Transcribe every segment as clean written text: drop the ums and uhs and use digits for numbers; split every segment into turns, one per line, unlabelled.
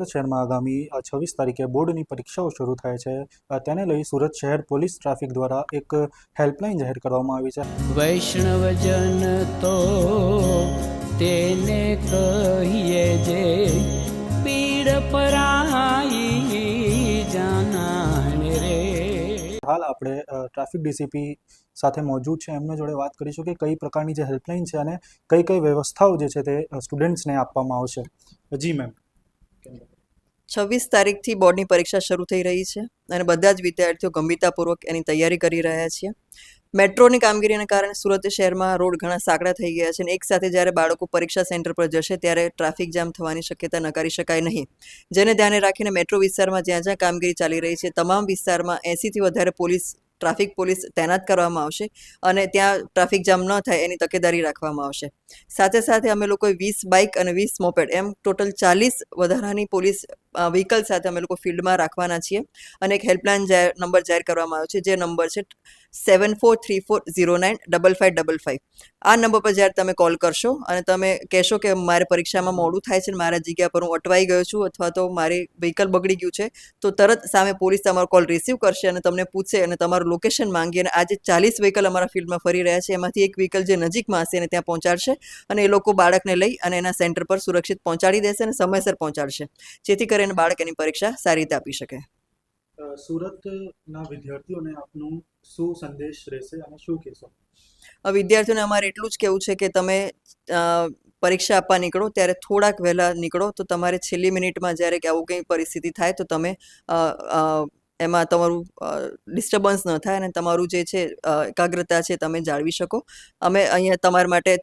સુરત શહેરમાં આગામી 26 તારીખે બોર્ડની પરીક્ષાઓ શરૂ થાય છે તેને લઈ સુરત શહેર પોલીસ ટ્રાફિક દ્વારા એક હેલ્પલાઇન જાહેર કરવામાં આવી છે.
વૈષ્ણવજન તો તેને કહીએ જે પીડ પરાઈ જાનાને રે.
હાલ આપણે ટ્રાફિક ડીસીપી સાથે મોજૂદ છે, એમના જોડે વાત કરીશું કે કઈ પ્રકારની જે હેલ્પલાઇન છે અને કઈ કઈ વ્યવસ્થાઓ જે છે તે સ્ટુડન્ટ્સને આપવામાં આવશે. જી મેમ.
26 તારીખથી બોર્ડની પરીક્ષા શરૂ થઈ રહી છે અને બધા જ વિદ્યાર્થીઓ ગંભીરતાપૂર્વક એની તૈયારી કરી રહ્યા છીએ. મેટ્રોની કામગીરીને કારણે સુરત શહેરમાં રોડ ઘણા સાંકડા થઈ ગયા છે અને એક સાથે જ્યારે બાળકો પરીક્ષા સેન્ટર પર જશે ત્યારે ટ્રાફિક જામ થવાની શક્યતા નકારી શકાય નહીં. જેને ધ્યાને રાખીને મેટ્રો વિસ્તારમાં જ્યાં જ્યાં કામગીરી ચાલી રહી છે તમામ વિસ્તારમાં 80થી વધારે ટ્રાફિક પોલીસ તૈનાત કરવામાં આવશે અને ત્યાં ટ્રાફિક જામ ન થાય એની તકેદારી રાખવામાં આવશે. સાથે સાથે અમે લોકોએ 20 બાઇક અને 20 મોપેડ એમ ટોટલ 40 વધારાની પોલીસ વ્હીકલ સાથે અમે લોકો ફિલ્ડમાં રાખવાના છીએ અને એક હેલ્પલાઇન નંબર જાહેર કરવામાં આવ્યો છે, જે નંબર છે 7434095555. આ નંબર પર જ્યારે તમે કોલ કરશો અને તમે કહેશો કે મારે પરીક્ષામાં મોડું થાય છે, મારા જગ્યા પર હું અટવાઈ ગયો છું અથવા તો મારી વ્હીકલ બગડી ગયું છે, તો તરત સામે પોલીસ તમારો કોલ રિસીવ કરશે અને તમને પૂછશે અને તમારું લોકેશન માંગી અને આજે 40 વ્હીકલ અમારા ફિલ્ડમાં ફરી રહ્યા છે એમાંથી એક વ્હીકલ જે નજીકમાં હશે એને ત્યાં પહોંચાડશે અને એ લોકો બાળકને લઈ અને એના સેન્ટર પર સુરક્ષિત પહોંચાડી દેશે અને સમયસર પહોંચાડશે, જેથી કરીને બાળક એની પરીક્ષા સારી રીતે આપી શકે.
સુરતના વિદ્યાર્થીઓને આપનું શું સંદેશ રહેશે અને શું કહેશો?
વિદ્યાર્થીઓને અમારે એટલું જ કહેવું છે કે તમે પરીક્ષા આપવા નીકળો ત્યારે થોડાક વહેલા નીકળો તો તમારે છેલ્લી મિનિટમાં જ્યારે આવું કંઈ પરિસ્થિતિ થાય તો તમે એમાં તમારું ડિસ્ટર્બન્સ ન થાય અને તમારું જે છે એકાગ્રતા છે તમે જાળવી શકો. અમે અહીંયા તમારા માટે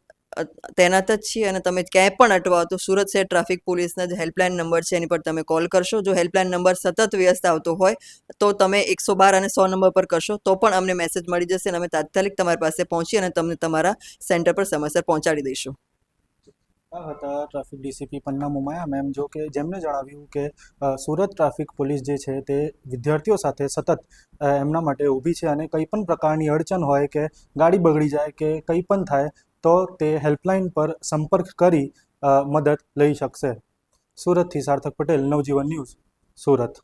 તૈનાત જ છીએ અને તમે ક્યાંય પણ અટવાઓ તો સુરત શહેર ટ્રાફિક પોલીસના જે હેલ્પલાઇન નંબર છે એની પર તમે કોલ કરશો. જો હેલ્પલાઇન નંબર સતત વ્યસ્ત આવતો હોય તો તમે 112 અને 100 નંબર પર કરશો તો પણ અમને મેસેજ મળી જશે અને અમે તાત્કાલિક તમારી પાસે પહોંચી અને તમને તમારા સેન્ટર પર સમયસર પહોંચાડી દઈશું.
આ હતા ટ્રાફિક ડીસીપી પન્ના મુમાયા મેમ, જો કે જેમને જણાવ્યું કે સુરત ટ્રાફિક પોલીસ જે છે તે વિદ્યાર્થીઓ સાથે સતત એમના માટે ઊભી છે અને કંઈ પણ પ્રકારની અડચણ હોય કે ગાડી બગડી જાય કે કંઈ પણ થાય તો તે હેલ્પલાઇન પર સંપર્ક કરી મદદ લઈ શકશે. સુરતથી સાર્થક પટેલ, નવજીવન ન્યૂઝ, સુરત.